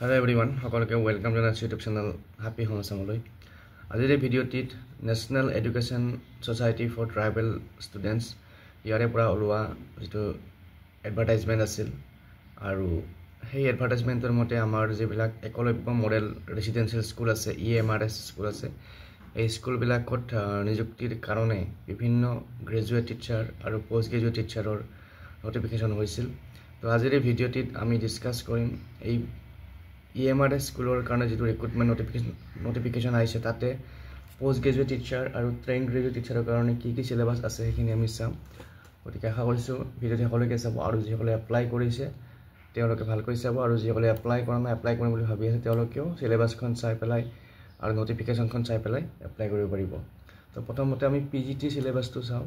Hello everyone, সকলকে welcome জনাইছো YouTube channel Happy Home Samului. আজিৰ এই ভিডিঅ'টিত National Education Society for Tribal Students ইয়াৰে পৰা ওলোৱা যেটো এডভাৰটাইজমেন্ট আছিল আৰু সেই এডভাৰটাইজমেন্টৰ মতে আমাৰ যেবিলাক একলব্য মডেল ৰেসিডেন্সিয়েল স্কুল আছে EMRS স্কুল আছে এই স্কুলবিলাকত নিযুক্তিৰ কাৰণে বিভিন্ন গ্ৰেজুৱেট টিচাৰ আৰু পোষ্ট গ্ৰেজুৱেট টিচাৰৰ নোটিফিকেশন হৈছিল তো আজিৰ এই ভিডিঅ'টিত আমি ডিসকাস কৰিম এই EMRS স্কুলৰ কাৰণে যেটো ৰিক্ৰুটমেন্ট নোটিফিকেশন আহিছে তাতে পোষ্ট গ্ৰেজুৱেট টিচাৰ আৰু ট্ৰেইন গ্ৰেজুৱেট টিচাৰৰ কাৰণে কি কি সিলেবাস আছে সেইখিনি আমি চাম গতিকে আশা কৰিছো ভিডিঅ'টি সকলোকে চাব আৰু যিসকলে এপ্লাই কৰিছে তেওঁলোকে ভালকৈ চাব আৰু যিসকলে এপ্লাই কৰা নাই এপ্লাই কৰিম বুলি ভাবি আছে তেওঁলোকেও সিলেবাসখন চাই পেলাই আৰু নোটিফিকেশনখন চাই পেলাই এপ্লাই কৰিব পাৰিব তো প্ৰথমতে আমি PGT সিলেবাসটো চাও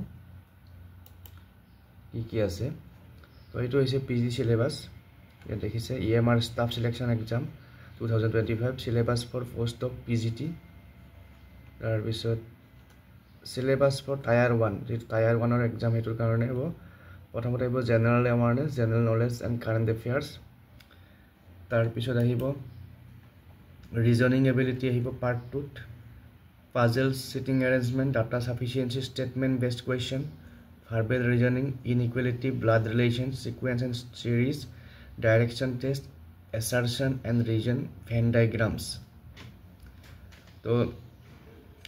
কি আছে তো এইটো হৈছে PG সিলেবাস ये देखिसे EMR staff selection exam 2025 syllabus for post of PGT তাৰ পিছত syllabus for tier 1 যে tier 1 ৰ exam হেতুৰ কাৰণে হ'ব প্ৰথমতে হ'ব general awareness general knowledge and current affairs তাৰ পিছত আহিব reasoning ability আহিব part 2 puzzles sitting arrangement data sufficiency statement based question verbal reasoning inequality blood relations sequence and series direction test assertion and region Venn diagrams তো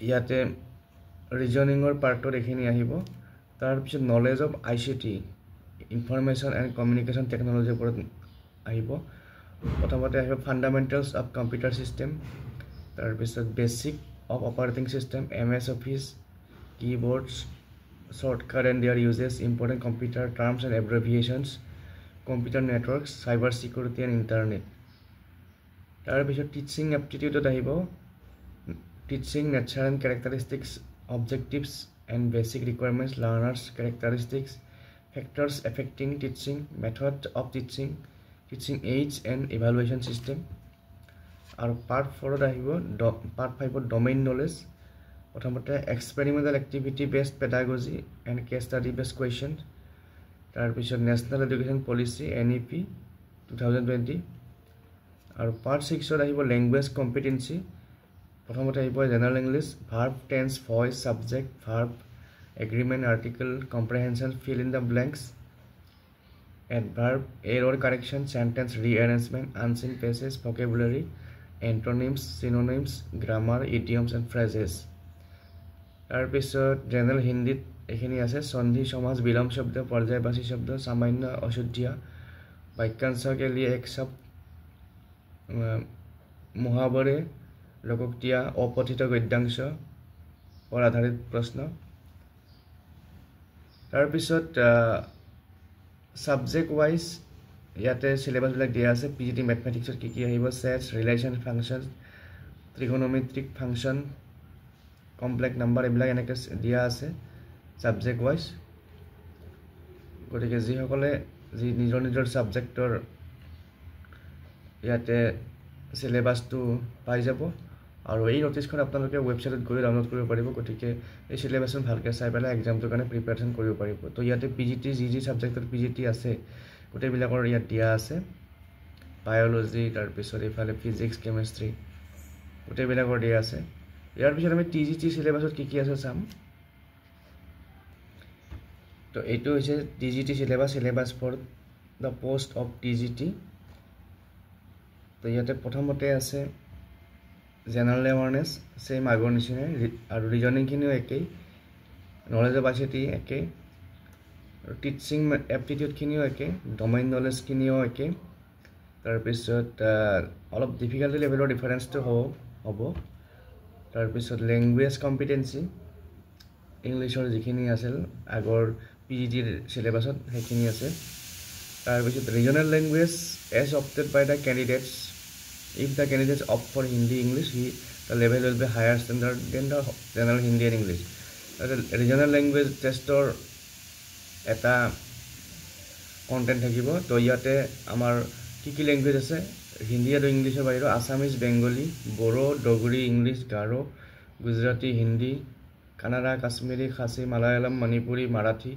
ইয়াতে ৰিজনিংৰ পাৰ্টৰ এখিনি আহিব তাৰ পিছত knowledge of ICT information and communication টেকনলজিৰ ওপৰত আহিব প্ৰথমতে আহিব ফান্ডামেন্টালস অফ কম্পিউটাৰ সিস্টেম তাৰ পিছত basic of operating system MS office keyboards shortcut and their uses important computer terms and abbreviations computer networks cyber security and internet তাৰ পিছত teaching এপ্টিটিউডত আহিব teaching nature and characteristics objectives and basic requirements learners characteristics factors affecting teaching method of teaching teaching aids and evaluation system আৰু part 4 ত আহিব part 5 ত domain knowledge প্ৰথমতে experimental activity based pedagogy and case study based questions তাৰ পিছত national education policy NEP 2020 আৰু part 6 ত আহিব language competency প্ৰথমতে আহিব general English verb tense voice subject verb agreement article comprehension fill in the blanks adverb error correction sentence rearrangement unseen phrases vocabulary antonyms synonyms grammar idioms and phrases তাৰ পিছত general হিন্দীত এখিনি আছে সন্ধি সমাস বিলম্ব শব্দ পর্যায়বাচী শব্দ सामान्य अशुद्धिया वाक्यांश के लिए एक शब्द मुहावरे लोकोक्तिया अपठित गद्यांश पर आधारित प्रश्न तार पिছত सब्जेक्ट वाइज याते सिलेबास বিলাক দিয়া আছে PGT मैथमेटिक्स কি আহিব sets relation function trigonometric function complex number এবিলাক এনেকে দিয়া আছে সাবজেক্ট ওয়াইজ গতিকে যি সকলে যি নিজৰ নিজৰ সাবজেক্টৰ ইয়াতে সিলেবাসটো পাই যাব আৰু এই নোটিছখন আপোনালোকে ওয়েবসাইটত গৈ ডাউনলোড কৰিব পাৰিব গতিকে এই সিলেবাসখন ভালকৈ চাই পেলাই এক্সামটোৰ কাৰণে প্ৰিপাৰেচন কৰিব পাৰিব তো ইয়াতে PGT যি সাবজেক্টৰ PGT আছে গোটেইবিলাকৰ ইয়াত দিয়া আছে বায়োলজি তাৰ পিছত ইফালে ফিজিক্স কেমিষ্ট্ৰি গোটেইবিলাকৰ দিয়া আছে ইয়াৰ পিছত আমি TGT সিলেবাসত কি আছে চাম তো এইটো হৈছে TGT syllabus for the post of TGT তো ইয়াতে প্ৰথমতে আছে জেনাৰেল এৱাৰনেছ সেম আগৰ নিচিনাই আৰু ৰিজনিং খিনিও একেই নলেজ অফ ICT একেই আৰু টিচিং এপ্টিটিউড খিনিও একেই ডোমেইন নলেজ খিনিও একেই তাৰ পিছত অলপ ডিফিকাল্টি লেভেলৰ ডিফাৰেন্সটো হ'ব তাৰ পিছত ল্যাঙ্গুৱেজ কম্পিটেন্সি ইংলিছৰ যিখিনি আছিল আগৰ PGT সিলেবাসত সেইখিনি আছে তাৰ পিছত regional language as opted by the candidates if the candidates opt for Hindi English the level will be higher standard than the general Hindi and English regional language testor এটা content থাকিব তো ইয়াতে আমাৰ কি ল্যাঙ্গুৱেজ আছে হিন্দী আৰু ইংলিছৰ বাহিৰে আসামিজ বেংগলী বড়ো ডগৰী ইংলিছ গাৰো গুজৰাটী হিন্দী কানাডা কাশ্মীৰী খাচী মালায়ালাম মণিপুৰী মাৰাঠী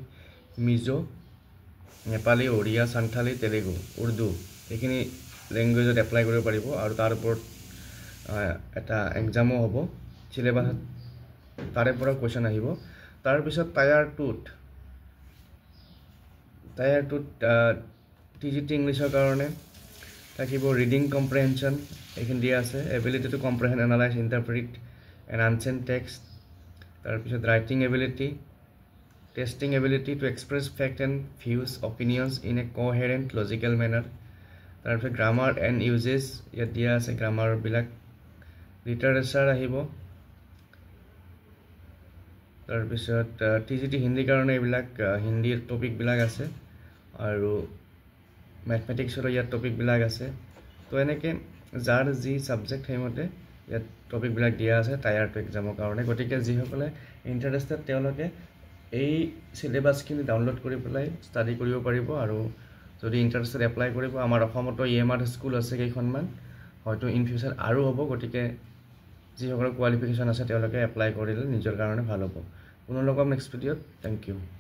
মিজো নেপালী ওড়িয়া সান্থালী তেলেগু উৰ্দু এখানে লেংগুৱেজত এপ্লাই কৰিব পাৰিব আৰু তাৰ ওপৰত এটা এক্সামো হ'ব চিলেবাছত তাৰে পৰা কুৱেশ্যন আহিব তাৰপিছত টায়াৰ 2ত TGT ইংলিছৰ কাৰণে থাকিব ৰিডিং কম্প্ৰেহেনশ্যন এইখিনি দিয়া আছে ability to comprehend analyse interpret and unseen text তাৰপিছত writing ability testing ability to express fact and views opinions in a coherent logical manner তাৰপিছত গ্ৰামাৰ এণ্ড ইউজেছ ইয়াত দিয়া আছে গ্ৰামাৰবিলাক লিটাৰেচাৰ আহিব তাৰপিছত TGT হিন্দীৰ কাৰণে এইবিলাক হিন্দীৰ টপিকবিলাক আছে আৰু মেথমেটিক্সৰ ইয়াত টপিকবিলাক আছে তো এনেকৈ যাৰ যি ছাবজেক্ট সেইমতে ইয়াত টপিকবিলাক দিয়া আছে টায়াৰ 2 এক্সামৰ কাৰণে গতিকে যিসকলে ইণ্টাৰেষ্টেড তেওঁলোকে এই চিলেবাছখিনি ডাউনলোড কৰি পেলাই ষ্টাডি কৰিব পাৰিব আৰু যদি ইণ্টাৰেষ্টেড এপ্লাই কৰিব আমাৰ অসমতো EMR স্কুল আছে কেইখনমান হয়তো ইন ফিউচাৰ আৰু হ'ব গতিকে যিসকলৰ কোৱালিফিকেশ্যন আছে তেওঁলোকে এপ্লাই কৰিলে নিজৰ কাৰণে ভাল হ'ব পুনৰ লগ পাম নেক্সট ভিডিঅ'ত থেংক ইউ